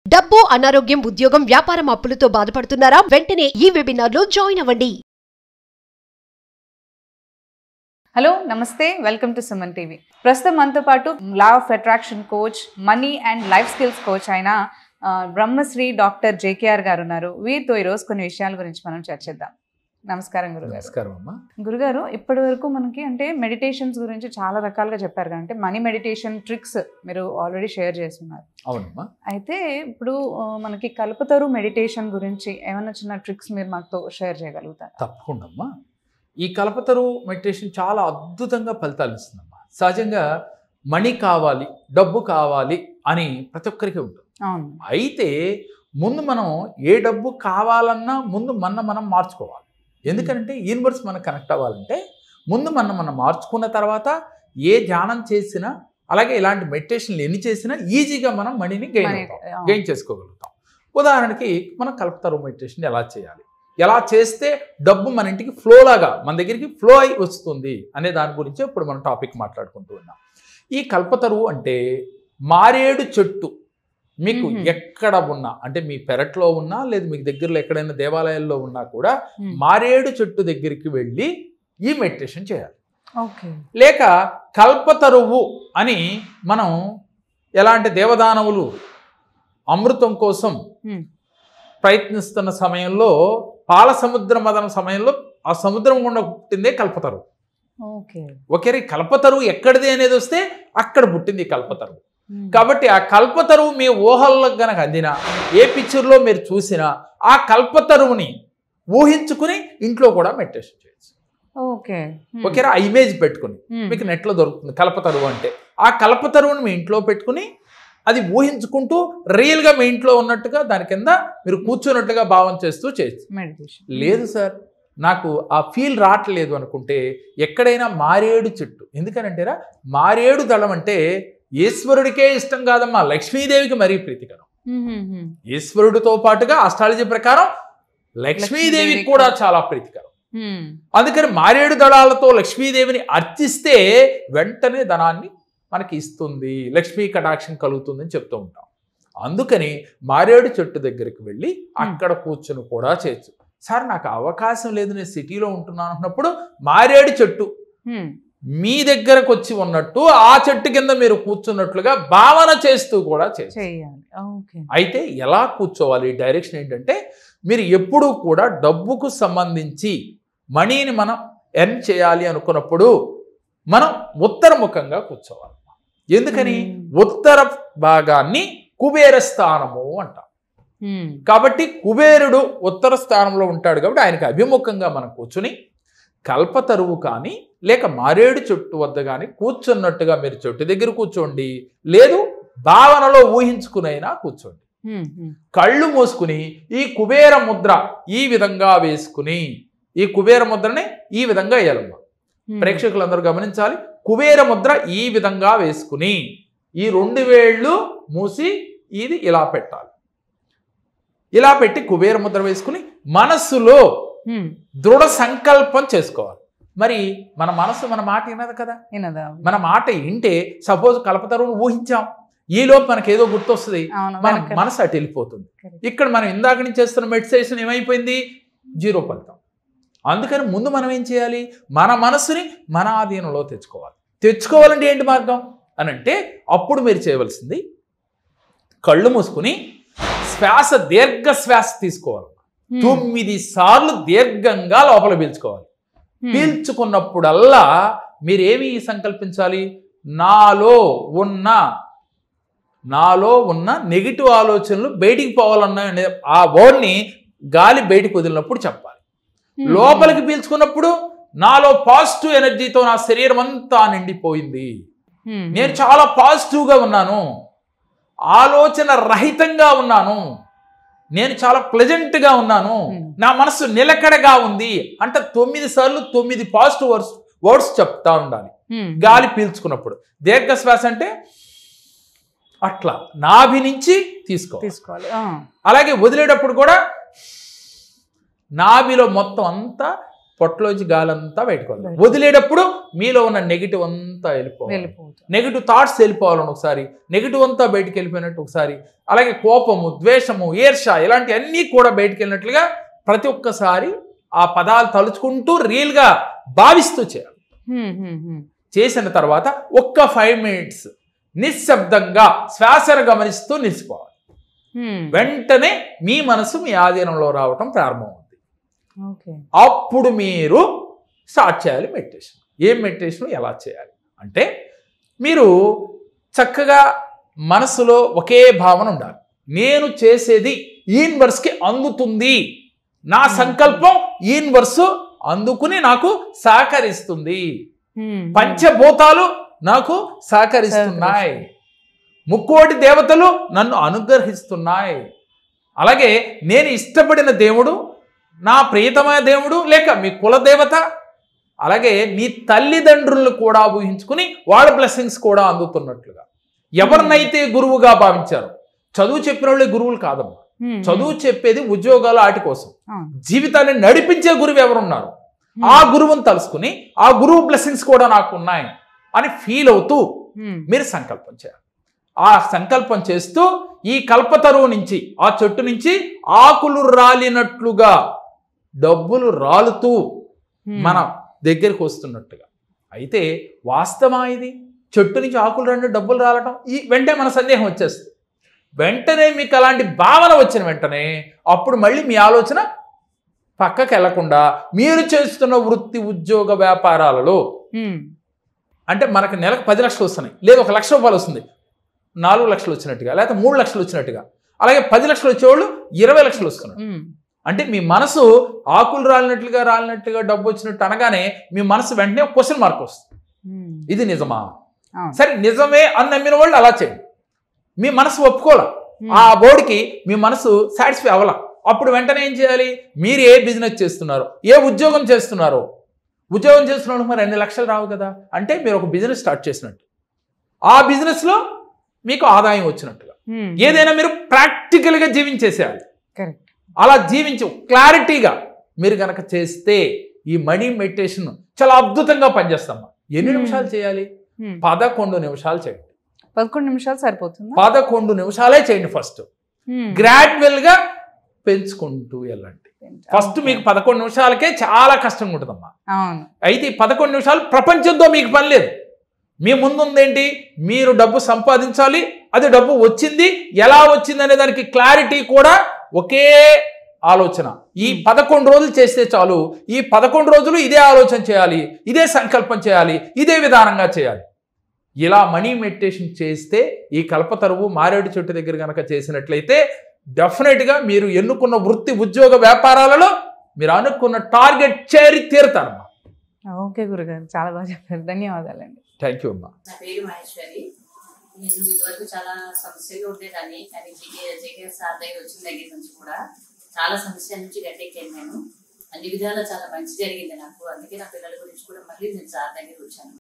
డబ్బు, అనారోగ్యం, ఉద్యోగం, వ్యాపారం అప్పులతో బాధపడుతున్నారా? వెంటనే ఈ వెబినార్లో జాయిన్ అవ్వండి. హలో నమస్తే, వెల్కమ్ టు సుమన్ టీవీ. ప్రస్తుతం మనతో పాటు law of attraction coach, money and life skills coach అయిన బ్రహ్మశ్రీ డాక్టర్ జేకేఆర్ గారు ఉన్నారు. వీరితో ఈరోజు కొన్ని విషయాల గురించి మనం చర్చిద్దాం. నమస్కారం గురుగారు. నమస్కారం అమ్మా. గురుగారు, ఇప్పటి వరకు మనకి మెడిటేషన్స్ గురించి చాలా రకాలుగా చెప్పారు. అంటే మనీ మెడిటేషన్ ట్రిక్స్ మీరు ఆల్రెడీ షేర్ చేస్తున్నారు. అవునమ్మా. అయితే ఇప్పుడు మనకి కల్పతరు మెడిటేషన్ గురించి ఏమైనా చిన్న ట్రిక్స్ మీరు మాతో షేర్ చేయగలుగుతారు? తప్పకుండా అమ్మా. ఈ కల్పతరు మెడిటేషన్ చాలా అద్భుతంగా ఫలితాలు ఇస్తుందమ్మా. సహజంగా మనీ కావాలి, డబ్బు కావాలి అని ప్రతి ఒక్కరికి ఉంటుంది. అవును. అయితే ముందు మనం ఏ డబ్బు కావాలన్నా ముందు మనం మార్చుకోవాలి. ఎందుకంటే యూనివర్స్ మనకు కనెక్ట్ అవ్వాలంటే ముందు మనం మార్చుకున్న తర్వాత ఏ ధ్యానం చేసినా, అలాగే ఇలాంటి మెడిటేషన్లు ఎన్ని చేసినా ఈజీగా మనం మనీని గెయిన్ చేసుకోగలుగుతాం. ఉదాహరణకి మనం కల్పతరు మెడిటేషన్ ఎలా చేయాలి, ఎలా చేస్తే డబ్బు మన ఇంటికి ఫ్లోలాగా మన దగ్గరికి ఫ్లో అయి వస్తుంది అనే దాని గురించి ఇప్పుడు మనం టాపిక్ మాట్లాడుకుంటూ ఉన్నాం. ఈ కల్పతరు అంటే మారేడు చెట్టు. మీకు ఎక్కడ ఉన్నా, అంటే మీ పెరట్లో ఉన్నా లేదు మీకు దగ్గరలో ఎక్కడైనా దేవాలయాల్లో ఉన్నా కూడా మారేడు చెట్టు దగ్గరికి వెళ్ళి ఈ మెడిటేషన్ చేయాలి. లేక కల్పతరువు అని మనం ఎలా అంటే దేవదానవులు అమృతం కోసం ప్రయత్నిస్తున్న సమయంలో పాల సముద్ర మదన సమయంలో ఆ సముద్రం గుండా పుట్టిందే కల్పతరువు. ఓకే, కల్పతరువు ఎక్కడిది అనేది వస్తే అక్కడ పుట్టింది కల్పతరువు. కాబట్టి ఆ కల్పతరువు మీ ఊహల్లో గనక అందినా, ఏ పిక్చర్లో మీరు చూసినా ఆ కల్పతరువుని ఊహించుకుని ఇంట్లో కూడా మెడిటేషన్ చేయొచ్చు. ఓకేరా, ఆ ఇమేజ్ పెట్టుకుని మీకు నెట్లో దొరుకుతుంది కల్పతరువు అంటే. ఆ కల్పతరువుని మీ ఇంట్లో పెట్టుకుని అది ఊహించుకుంటూ రియల్గా మీ ఇంట్లో ఉన్నట్టుగా దాని కింద మీరు కూర్చున్నట్టుగా భావం చేస్తూ చేయొచ్చు మెడిటేషన్. లేదు సార్ నాకు ఆ ఫీల్ రావట్లేదు అనుకుంటే ఎక్కడైనా మారేడు చెట్టు, ఎందుకనంటేరా మారేడు దళం అంటే ఈశ్వరుడికే ఇష్టం కాదమ్మా, లక్ష్మీదేవికి మరీ ప్రీతికరం. ఈశ్వరుడితో పాటుగా ఆస్ట్రాలజీ ప్రకారం లక్ష్మీదేవికి కూడా చాలా ప్రీతికరం. అందుకని మారేడు దళాలతో లక్ష్మీదేవిని అర్చిస్తే వెంటనే ధనాన్ని మనకి ఇస్తుంది, లక్ష్మీ కటాక్షం కలుగుతుంది అని చెప్తూ ఉంటాం. అందుకని మారేడు చెట్టు దగ్గరికి వెళ్ళి అక్కడ కూర్చుని కూడా చేయొచ్చు. సార్ నాకు అవకాశం లేదు, నేను సిటీలో ఉంటున్నాను అన్నప్పుడు మారేడు చెట్టు మీ దగ్గరకు వచ్చి ఉన్నట్టు ఆ చెట్టు కింద మీరు కూర్చున్నట్లుగా భావన చేస్తూ కూడా చేయాలి. అయితే ఎలా కూర్చోవాలి, డైరెక్షన్ ఏంటంటే మీరు ఎప్పుడూ కూడా డబ్బుకు సంబంధించి మనీని మనం ఎర్న్ చేయాలి అనుకున్నప్పుడు మనం ఉత్తరముఖంగా కూర్చోవాలి. ఎందుకని ఉత్తర భాగాన్ని కుబేర స్థానము అంటాం. కాబట్టి కుబేరుడు ఉత్తర స్థానంలో ఉంటాడు కాబట్టి ఆయనకి అభిముఖంగా మనం కూర్చుని కల్పతరువు కానీ లేక మారేడు చెట్టు వద్ద కానీ కూర్చున్నట్టుగా మీరు చెట్టు దగ్గర కూర్చోండి, లేదు భావనలో ఊహించుకునైనా కూర్చోండి. కళ్ళు మూసుకుని ఈ కుబేర ముద్ర ఈ విధంగా వేసుకుని, ఈ కుబేర ముద్రని ఈ విధంగా వేయాలమ్మా. ప్రేక్షకులందరూ గమనించాలి. కుబేర ముద్ర ఈ విధంగా వేసుకుని ఈ 2 వేళ్ళు మూసి ఇది ఇలా పెట్టాలి. ఇలా పెట్టి కుబేర ముద్ర వేసుకుని మనస్సులో దృఢ సంకల్పం చేసుకోవాలి. మరి మన మనసు మన మాట వినదు కదా. మన మాట వింటే సపోజ్ కల్పతరువును ఊహించాం, ఈలోపు మనకేదో గుర్తొస్తుంది, మన మనసు అటు వెళ్ళిపోతుంది. ఇక్కడ మనం ఇందాక నుంచి చేస్తున్న మెడిటేషన్ ఏమైపోయింది, 0 ఫలితం. అందుకని ముందు మనం ఏం చేయాలి, మన మనసుని మన ఆధీనంలో తెచ్చుకోవాలంటే ఏంటి మార్గం అని అంటే అప్పుడు మీరు చేయవలసింది కళ్ళు మూసుకుని శ్వాస దీర్ఘ శ్వాస తీసుకోవాలి. 9 సార్లు దీర్ఘంగా లోపల పీల్చుకోవాలి. పీల్చుకున్నప్పుడల్లా మీరేమి సంకల్పించాలి, నాలో ఉన్న నెగిటివ్ ఆలోచనలు బయటికి పోవాలన్న ఆ వర్డ్ని గాలి బయటికి వదిలినప్పుడు చెప్పాలి. లోపలికి పీల్చుకున్నప్పుడు నాలో పాజిటివ్ ఎనర్జీతో నా శరీరం అంతా నిండిపోయింది, నేను చాలా పాజిటివ్గా ఉన్నాను, ఆలోచన రహితంగా ఉన్నాను, నేను చాలా ప్లెజెంట్గా ఉన్నాను, నా మనసు నిలకడగా ఉంది అంటే 9 సార్లు 9 పాజిటివ్ వర్డ్స్ చెప్తా ఉండాలి గాలి పీల్చుకున్నప్పుడు. దీర్ఘ శ్వాస అంటే అట్లా నాభి నుంచి తీసుకోవాలి. అలాగే వదిలేటప్పుడు కూడా నాభిలో మొత్తం అంతా పొట్టలోంచి గాలంతా బయటకు వదిలేటప్పుడు మీలో ఉన్న నెగిటివ్ అంతా వెళ్ళిపోవాలి. నెగిటివ్ థాట్స్ వెళ్ళిపోవాలని ఒకసారి, నెగిటివ్ అంతా బయటికి వెళ్ళిపోయినట్టు ఒకసారి, అలాగే కోపము, ద్వేషము, ఈర్ష ఇలాంటి అన్నీ కూడా బయటికి వెళ్ళినట్లుగా ప్రతి ఒక్కసారి ఆ పదాలు తలుచుకుంటూ రియల్గా భావిస్తూ చేయాలి. చేసిన తర్వాత ఒక్క 5 minutes నిశ్శబ్దంగా శ్వాసను గమనిస్తూ నిలిచిపోవాలి. వెంటనే మీ మనసు మీ ఆధీనంలో రావటం ప్రారంభమవుతుంది. అప్పుడు మీరు స్టార్ట్ చేయాలి మెడిటేషన్. ఏం మెడిటేషన్ ఎలా చేయాలి అంటే, మీరు చక్కగా మనసులో ఒకే భావన ఉండాలి. నేను చేసేది యూనివర్స్కి అందుతుంది, నా సంకల్పం యూనివర్స్ అందుకుని నాకు సహకరిస్తుంది, పంచభూతాలు నాకు సహకరిస్తున్నాయి, ముక్కోటి దేవతలు నన్ను అనుగ్రహిస్తున్నాయి, అలాగే నేను ఇష్టపడిన దేవుడు, నా ప్రియతమైన దేవుడు, లేక మీ కులదేవత, అలాగే నీ తల్లిదండ్రులను కూడా ఊహించుకుని వాళ్ళ బ్లెస్సింగ్స్ కూడా అందుతున్నట్లుగా ఎవరినైతే గురువుగా భావించారో, చదువు చెప్పిన వాళ్ళే గురువులు కాదమ్మా. చదువు చెప్పేది ఉద్యోగాలు వాటి కోసం. జీవితాన్ని నడిపించే గురువు ఎవరున్నారు, ఆ గురువుని తలుసుకుని ఆ గురువు బ్లెస్సింగ్స్ కూడా నాకు ఉన్నాయి అని ఫీల్ అవుతూ మీరు సంకల్పం చేయాలి. ఆ సంకల్పం చేస్తూ ఈ కల్పతరువు నుంచి, ఆ చెట్టు నుంచి ఆకులు రాలినట్లుగా డబ్బులు రాలుతూ మన దగ్గరికి వస్తున్నట్టుగా. అయితే వాస్తవా ఇది? చెట్టు నుంచి ఆకులు రాని డబ్బులు రాలటం, ఈ వెంటనే మన సందేహం వచ్చేస్తుంది. వెంటనే మీకు అలాంటి భావన వచ్చిన వెంటనే అప్పుడు మళ్ళీ మీ ఆలోచన పక్కకి వెళ్లకుండా మీరు చేస్తున్న వృత్తి, ఉద్యోగ, వ్యాపారాలలో అంటే మనకు నెలకు 10 లక్షలు వస్తున్నాయి, లేదు 1 లక్ష రూపాయలు వస్తుంది, 4 లక్షలు వచ్చినట్టుగా, లేకపోతే 3 లక్షలు వచ్చినట్టుగా, అలాగే 10 లక్షలు వచ్చేవాళ్ళు 20 లక్షలు వస్తున్నారు. అంటే మీ మనసు ఆకులు రాలినట్లుగా డబ్బు వచ్చినట్టు అనగానే మీ మనసు వెంటనే క్వశ్చన్ మార్క్ వస్తుంది. ఇది నిజమా? సరే, నిజమే అని నమ్మిన వాళ్ళు అలా చేయండి. మీ మనసు ఒప్పుకోలే, ఆ బోర్డుకి మీ మనసు సాటిస్ఫై అవ్వాల. అప్పుడు వెంటనే ఏం చేయాలి? మీరు ఏ బిజినెస్ చేస్తున్నారో, ఏ ఉద్యోగం చేస్తున్నారో, ఉద్యోగం చేస్తున్నాడు మరి 2 లక్షలు రావు కదా అంటే మీరు ఒక బిజినెస్ స్టార్ట్ చేసినట్టు, ఆ బిజినెస్లో మీకు ఆదాయం వచ్చినట్టుగా. ఏదైనా మీరు ప్రాక్టికల్గా జీవించేసేయాలి. అలా జీవించి క్లారిటీగా మీరు కనుక చేస్తే ఈ మనీ మెడిటేషన్ చాలా అద్భుతంగా పనిచేస్తామా. ఎన్ని నిమిషాలు చేయాలి? 11 నిమిషాలు చేయండి. 11 నిమిషాలు సరిపోతుంది. 11 నిమిషాలే చేయండి. ఫస్ట్ గ్రాడ్యువల్ గా పెంచుకుంటూ వెళ్ళండి. ఫస్ట్ మీకు 11 నిమిషాలకే చాలా కష్టంగా ఉంటుందమ్మా. అయితే ఈ 11 నిమిషాలు ప్రపంచంతో మీకు పని లేదు. మీ ముందు ఉందేంటి? మీరు డబ్బు సంపాదించాలి, అది డబ్బు వచ్చింది, ఎలా వచ్చింది అనే దానికి క్లారిటీ కూడా ఒకే ఆలోచన. ఈ 11 రోజులు చేస్తే చాలు. ఈ 11 రోజులు ఇదే ఆలోచన చేయాలి, ఇదే సంకల్పం చేయాలి, ఇదే విధానంగా చేయాలి. ఇలా మనీ మెడిటేషన్ చేస్తే ఈ కల్పతరువు మారేడు చెట్టు దగ్గర కనుక చేసినట్లయితే డెఫినెట్గా మీరు ఎన్నుకున్న వృత్తి, ఉద్యోగ, వ్యాపారాలలో మీరు అనుకున్న టార్గెట్ చేరి తీరుతారమ్మా. ఓకే గురుగారు, చాలా బాగా చెప్పారు. ధన్యవాదాలండి. థ్యాంక్ యూ అమ్మా. నా పేరు మహేశ్వరి. నేను ఇదివరకు చాలా సమస్యలు ఉండేదాన్ని, కానీ జేకే సార్ దగ్గర వచ్చిన దగ్గర నుంచి కూడా చాలా సమస్యల నుంచి గట్టెక్కాను. నేను అన్ని విధాలా చాలా మంచి జరిగింది నాకు. అందుకే నా పిల్లల గురించి కూడా మళ్ళీ నేను సార్ దగ్గర వచ్చాను.